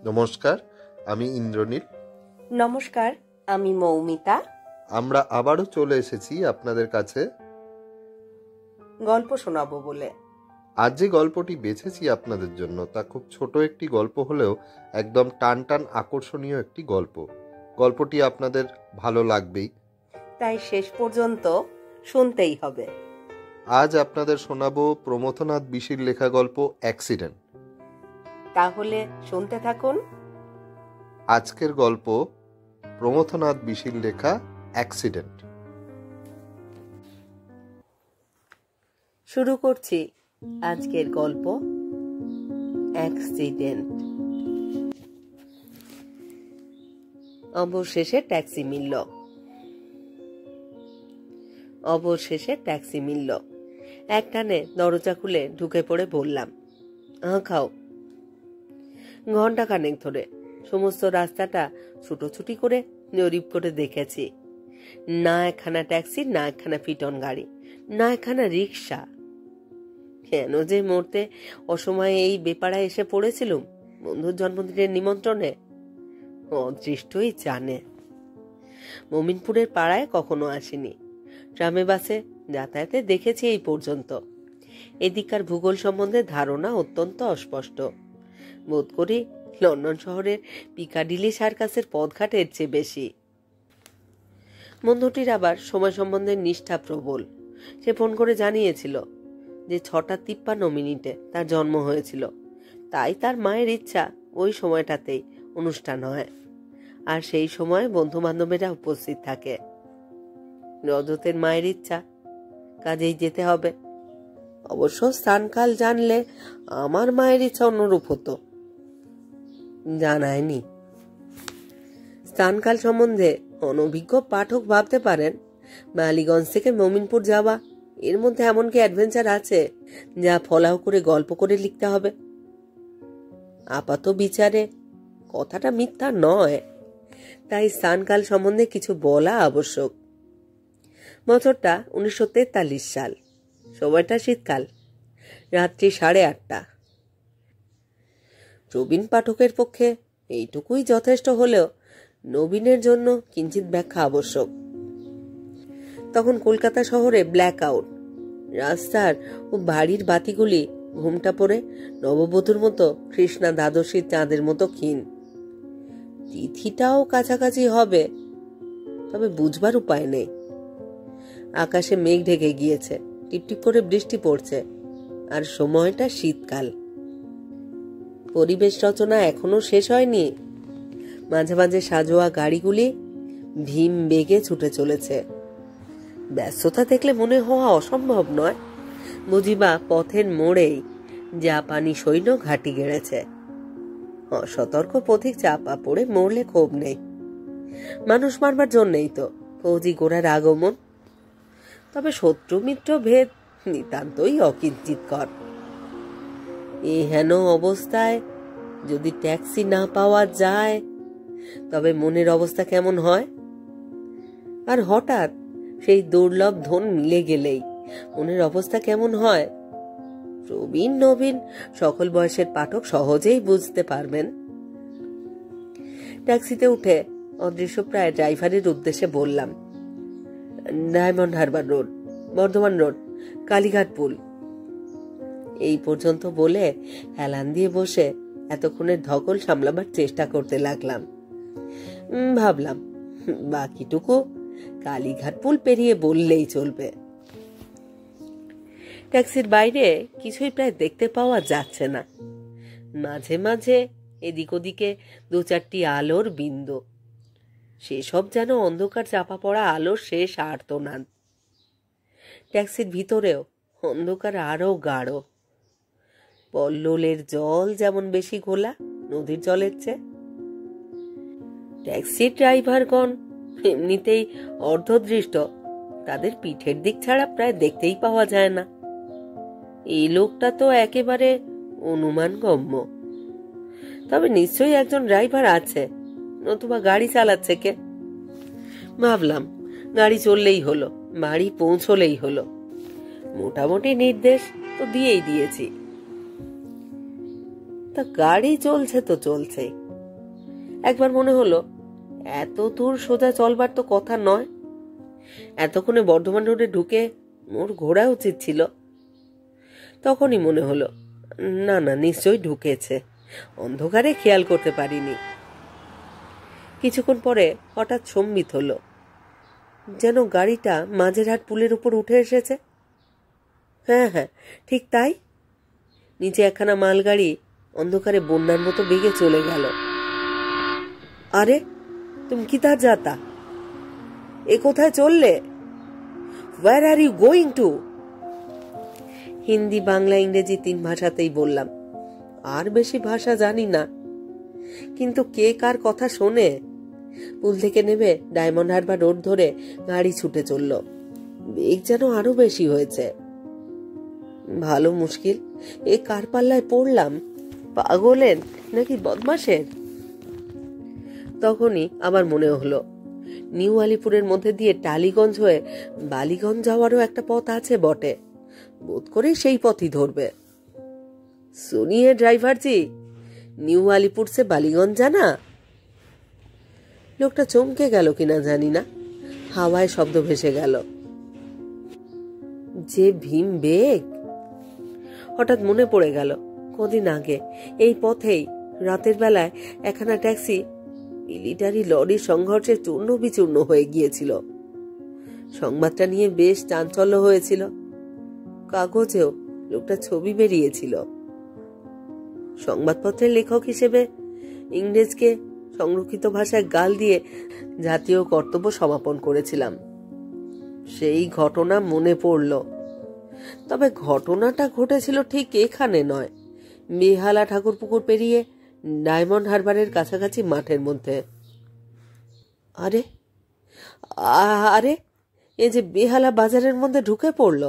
নমস্কার, আমি ইন্দ্রনীল। নমস্কার, আমি মৌমিতা। আমরা আবারও চলে এসেছি আপনাদের কাছে গল্প শোনাবো বলে। আজ যে গল্পটি বেছেছি আপনাদের জন্য তা খুব ছোট একটি গল্প হলেও একদম টান টান আকর্ষণীয় একটি গল্প। গল্পটি আপনাদের ভালো লাগবেই, তাই শেষ পর্যন্ত শুনতেই হবে। আজ আপনাদের শোনাবো প্রমথনাথ বিশির লেখা গল্প অ্যাক্সিডেন্ট। তাহলে শুনতে থাকুন। আজকের গল্প প্রমথনাথ বিশির লেখা অ্যাক্সিডেন্ট। শুরু করছি আজকের গল্প অ্যাক্সিডেন্ট। অবশেষে ট্যাক্সি মিলল। একটানে দরজা খুলে ঢুকে পড়ে বললাম, খাও। ঘন্টা খানেক ধরে সমস্ত রাস্তাটা ছুটোছুটি করে জরিপ করে দেখেছি। না একখানা ট্যাক্সি, না একখানা ফিটন গাড়ি, না একখানা রিক্সা। কেন যে মরতে অসময়ে এই বেপাড়ায় এসে পড়েছিলুম বন্ধুর জন্মদিনের নিমন্ত্রণে, অদৃষ্টই জানে। মমিনপুরের পাড়ায় কখনো আসিনি, ট্রামে বাসে যাতায়াতে দেখেছি এই পর্যন্ত। এদিককার ভূগোল সম্বন্ধে ধারণা অত্যন্ত অস্পষ্ট। বোধ করি লন্ডন শহরের পিকাডিলি সার্কাসের পথঘাটের চেয়ে বেশি। বন্ধুটির আবার সময় সম্বন্ধে নিষ্ঠা প্রবল। সে ফোন করে জানিয়েছিল যে 6:53 তার জন্ম হয়েছিল, তাই তার মায়ের ইচ্ছা ওই সময়টাতেই অনুষ্ঠান হয়, আর সেই সময় বন্ধু বান্ধবেরা উপস্থিত থাকে। রজতের মায়ের ইচ্ছা, কাজেই যেতে হবে। অবশ্য স্থানকাল জানলে আমার মায়ের ইচ্ছা অন্যরূপ হতো। জানায়নি। স্থানকাল সম্বন্ধে অনভিজ্ঞ পাঠক ভাবতে পারেন মালিগঞ্জ থেকে মমিনপুর যাওয়া, এর মধ্যে এমন কি অ্যাডভেঞ্চার আছে যা ফলাও করে গল্প করে লিখতে হবে? আপাত বিচারে কথাটা মিথ্যা নয়, তাই স্থানকাল সম্বন্ধে কিছু বলা আবশ্যক। বছরটা 1943 সাল, সময়টা শীতকাল, রাত্রি 8:30। প্রবীণ পাঠকের পক্ষে এইটুকুই যথেষ্ট হলেও নবীনের জন্য কিঞ্চিত ব্যাখ্যা আবশ্যক। তখন কলকাতা শহরে ব্ল্যাক আউট। রাস্তার ও বাড়ির বাতিগুলি ঘুমটা পড়ে নববধূর মতো কৃষ্ণা দ্বাদশীর চাঁদের মতো ক্ষীণ। তিথিটাও কাছাকাছি হবে, তবে বুঝবার উপায় নেই। আকাশে মেঘ ঢেকে গিয়েছে, টিপটিপ করে বৃষ্টি পড়ছে, আর সময়টা শীতকাল। পরিবেশ রচনা এখনো শেষ হয়নি। মাঝে মাঝে সাজোয়া গাড়িগুলি ভীম বেগে ছুটে চলেছে। ব্যস্ততা দেখলে মনে হওয়া অসম্ভব নয়, বুঝিবা পথের মোড়েই জাপানি সৈন্য ঘাঁটি গেড়েছে। অসতর্ক পথিক চাপা পড়ে মরলে ক্ষোভ নেই, মানুষ মারবার জন্যই তো ফৌজি গোড়ার আগমন। তবে শত্রু মিত্র ভেদ নিতান্তই অকিঞ্চিতকর। এই হেন অবস্থায় যদি ট্যাক্সি না পাওয়া যায় তবে মনের অবস্থা কেমন হয়? আর হঠাৎ সেই দুর্লভ ধন মিলে গেলেই মনের অবস্থা কেমন হয় প্রবীণ নবীন সকল বয়সের পাঠক সহজেই বুঝতে পারবেন। ট্যাক্সিতে উঠে অদৃশ্যপ্রায় ড্রাইভারের উদ্দেশ্যে বললাম, Diamond Harbour road, Bardhaman road, Kalighat পুল। এই পর্যন্ত বলে হেলান দিয়ে বসে এতক্ষণের ধকল সামলাবার চেষ্টা করতে লাগলাম। ভাবলাম বাকিটুকু কালীঘাট পুল পেরিয়ে বললেই চলবে। ট্যাক্সির বাইরে কিছুই প্রায় দেখতে পাওয়া যাচ্ছে না। মাঝে মাঝে এদিক ওদিকে 2-4টি আলোর বিন্দু, সেসব যেন অন্ধকার চাপা পড়া আলোর শেষ আর্তনাদ। ট্যাক্সির ভিতরেও অন্ধকার আরো গাঢ়। পল্ললের জল যেমন বেশি ঘোলা নদীর জলের চেয়ে। ট্যাক্সির ড্রাইভারগণ এমনিতেই অর্ধদৃষ্ট, তাদের পিঠের দিক ছাড়া প্রায় দেখতেই পাওয়া যায় না। এই লোকটা তো একেবারে অনুমানগম্য। তবে নিশ্চয়ই একজন ড্রাইভার আছে, নতুবা গাড়ি চালাচ্ছে কে? ভাবলাম গাড়ি চললেই হলো, বাড়ি পৌঁছলেই হলো। মোটামুটি নির্দেশ তো দিয়েই দিয়েছি। তা গাড়ি চলছে তো চলছে, একবার মনে হলো এত দূর সোজা চলবার তো কথা নয়, এতক্ষণে বর্ধমান রোডে ঢুকে মোর ঘোরা উচিত ছিল। তখনই মনে হলো না না, নিশ্চয়ই ঢুকেছে, অন্ধকারে খেয়াল করতে পারিনি। কিছুক্ষণ পরে হঠাৎ সম্বিত হলো, যেন গাড়িটা মাঝেরহাট পুলের উপর উঠে এসেছে। হ্যাঁ হ্যাঁ, ঠিক তাই। নিচে একখানা মালগাড়ি অন্ধকারে বন্যার মতো বেগে চলে গেল। আরে তুমি কিধার যাতা? এ কোথায় চললে? Where are you going to? Hindi, Bangla, ইংরেজি 3 ভাষাতেই বললাম। আর বেশি ভাষা জানি না, কিন্তু কে কার কথা শোনে। পুল থেকে নেমে ডায়মন্ড হারবার রোড ধরে গাড়ি ছুটে চলল। বেগ যেন আরো বেশি হয়েছে। ভালো মুশকিল, এ কার পাল্লায় পড়লাম, পাগলের নাকি বদমাশের? তখনই আবার মনে হলো নিউ আলিপুরের মধ্যে দিয়ে টালিগঞ্জ হয়ে বালিগঞ্জ যাওয়ারও একটা পথ আছে বটে, বোধ করে সেই পথই ধরবে। सुनिए ड्राइवर जी, নিউ আলিপুর সে বালিগঞ্জ জানা? লোকটা চমকে গেল কিনা জানি না, হাওয়ায় শব্দ ভেসে গেল, যে ভীম বেগ। হঠাৎ মনে পড়ে গেল কদিন আগে এই পথেই রাতের বেলায় একখানা ট্যাক্সি মিলিটারি লরির সংঘর্ষে চূর্ণ বিচূর্ণ হয়ে গিয়েছিল। সংবাদটা নিয়ে বেশ চাঞ্চল্য হয়েছিল, কাগজেও লোকটা ছবি বেরিয়েছিল। সংবাদপত্রের লেখক হিসেবে ইংরেজকে সংরক্ষিত ভাষায় গাল দিয়ে জাতীয় কর্তব্য সমাপন করেছিলাম। সেই ঘটনা মনে পড়ল। তবে ঘটনাটা ঘটেছিল ঠিক এখানে নয়, বেহালা ঠাকুরপুকুর পেরিয়ে ডায়মন্ড হারবারের কাছাকাছি মাঠের মধ্যে। আরে আরে, এ যে বেহালা বাজারের মধ্যে ঢুকে পড়ল।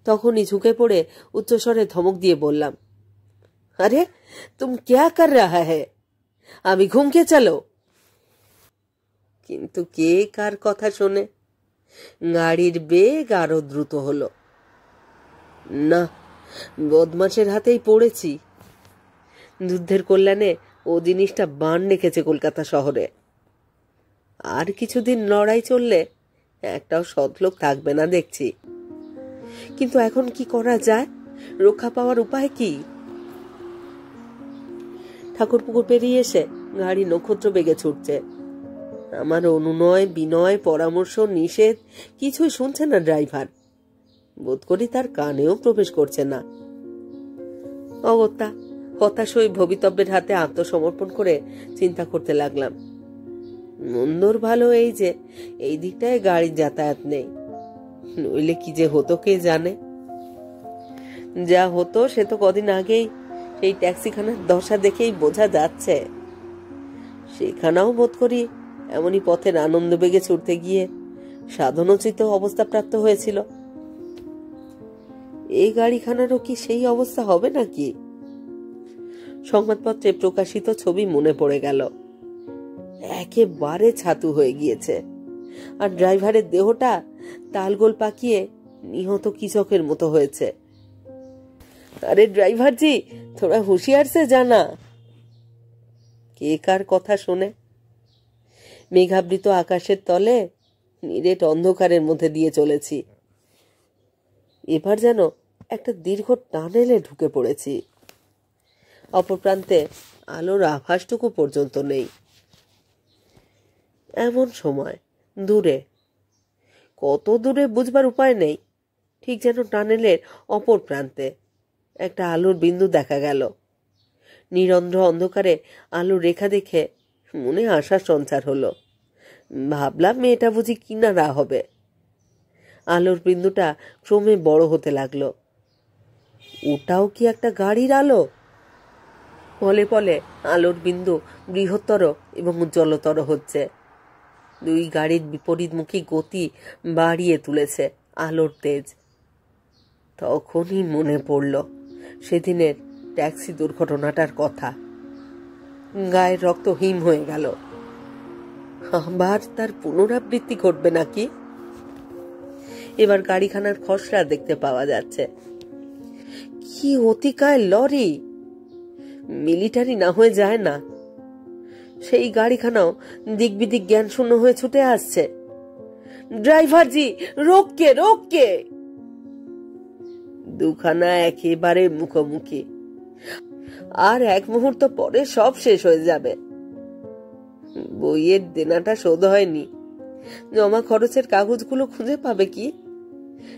তখনই ঝুঁকে পড়ে উচ্চস্বরে ধমক দিয়ে বললাম, আরে তুম ক্যা কর রাহা হ্যায়, আমি ঘুম কে চলো। কিন্তু কে কার কথা শোনে? গাড়ির বেগ আরো দ্রুত হলো। না, বদমাশের হাতেই পড়েছি। যুদ্ধের কল্যাণে ও জিনিসটা বান রেখেছে কলকাতা শহরে। আর কিছুদিন লড়াই চললে একটাও সৎলোক থাকবে না দেখছি। কিন্তু এখন কি করা যায়? রক্ষা পাওয়ার উপায় কি? ঠাকুরপুকুর পেরিয়ে এসে গাড়ি নক্ষত্র বেগে ছুটছে। আমার অনুনয়, বিনয়, পরামর্শ, নিষেধ কিছুই শুনছে না ড্রাইভার। বোধ করি তার কানেও প্রবেশ করছে না। অগত্যা হতাশ হয়ে ভবিতব্যের হাতে আত্মসমর্পণ করে চিন্তা করতে লাগলাম। মন্দর ভালো এই যে এই দিকটায় গাড়ির যাতায়াত নেই, নইলে কি যে হতো কে জানে। যা হতো সে তো কদিন আগেই সেই ট্যাক্সিখানার দশা দেখেই বোঝা যাচ্ছে। সেখানেও বোধ করি এমনই পথের আনন্দ বেগে ছুটতে গিয়ে সাধনোচিত অবস্থা প্রাপ্ত হয়েছিল। এই গাড়িখানারও কি সেই অবস্থা হবে নাকি? সংবাদপত্রে প্রকাশিত ছবি মনে পড়ে গেল। একেবারে ছাতু হয়ে গিয়েছে, আর ড্রাইভারের দেহটা তালগোল পাকিয়ে নিহত কৃষকের মতো হয়েছে। আরে ড্রাইভার জি, থোড়া হুঁশিয়ার সে জানা। কে কার কথা শোনে? মেঘাবৃত আকাশের তলে নিরেট অন্ধকারের মধ্যে দিয়ে চলেছি। এবার যেন একটা দীর্ঘ টানেলে ঢুকে পড়েছি। অপর প্রান্তে আলোর আভাসটুকু পর্যন্ত নেই। এমন সময় দূরে, কত দূরে বুঝবার উপায় নেই, ঠিক যেন টানেলের অপর প্রান্তে একটা আলোর বিন্দু দেখা গেল। নিরন্ধ্র অন্ধকারে আলোর রেখা দেখে মনে আশার সঞ্চার হলো। ভাবলাম মেয়েটা বুঝি কিনারা হবে। আলোর বিন্দুটা ক্রমে বড় হতে লাগলো। ওটাও কি একটা গাড়ির আলো? পলে পলে আলোর বিন্দু বৃহত্তর এবং উজ্জ্বলতর হচ্ছে। দুই গাড়ির বিপরীতমুখী গতি বাড়িয়ে তুলেছে আলোর তেজ। তখনই মনে পড়ল সেদিনের ট্যাক্সি দুর্ঘটনাটার কথা। গায়ের রক্ত হিম হয়ে গেল। আবার তার পুনরাবৃত্তি ঘটবে নাকি? এবার গাড়িখানার খসড়া দেখতে পাওয়া যাচ্ছে। কি অতিকায় লরি! মিলিটারি না হয়ে যায় না, সেই গাড়িখানাও দিক বিদিক জ্ঞান শূন্য হয়ে ছুটে আসছে। ড্রাইভার জি, রোককে রোককে! দুখানা একেবারে মুখোমুখি, আর এক মুহূর্ত পরে সব শেষ হয়ে যাবে। বইয়ের দেনাটা শোধ হয়নি, জমা খরচের কাগজগুলো খুঁজে পাবে কি?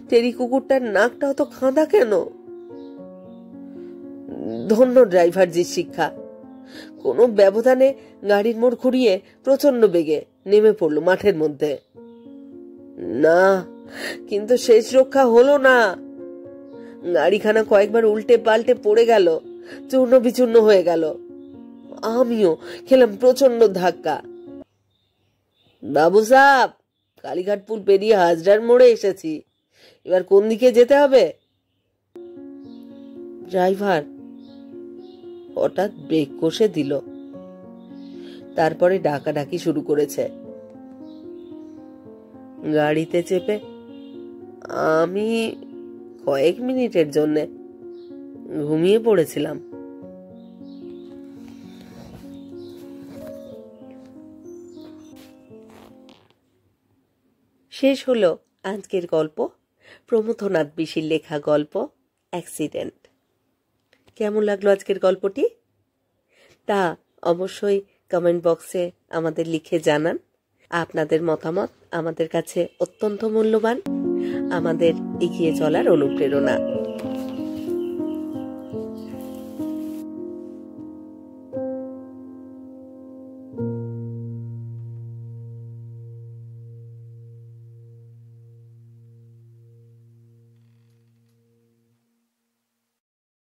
টেরি কুকুরটার নাকটাও তো খাঁদা কেন? ধন্য ড্রাইভারজির শিক্ষা। কোনো ব্যবধানে গাড়ির মোড় ঘুরিয়ে প্রচন্ড বেগে নেমে পড়ল মাঠের মধ্যে। না, কিন্তু শেষ রক্ষা হলো না। গাড়িখানা কয়েকবার উল্টে পাল্টে পড়ে গেল, চূর্ণ বিচূর্ণ হয়ে গেল। আমিও খেলাম প্রচন্ড ধাক্কা। বাবু সাহেব, কালীঘাট পুল পেরিয়ে হাজরার মোড়ে এসেছি, এবার কোন দিকে যেতে হবে? ড্রাইভার হঠাৎ ব্রেক কষে দিল, তারপরে ডাকাডাকি শুরু করেছে। গাড়িতে চেপে আমি কয়েক মিনিটের জন্য ঘুমিয়ে পড়েছিলাম। শেষ হলো আজকের গল্প, প্রমথনাথ বিশির লেখা গল্প অ্যাক্সিডেন্ট। কেমন লাগলো আজকের গল্পটি তা অবশ্যই কমেন্ট বক্সে আমাদের লিখে জানান। আপনাদের মতামত আমাদের কাছে অত্যন্ত মূল্যবান, আমাদের এগিয়ে চলার অনুপ্রেরণা।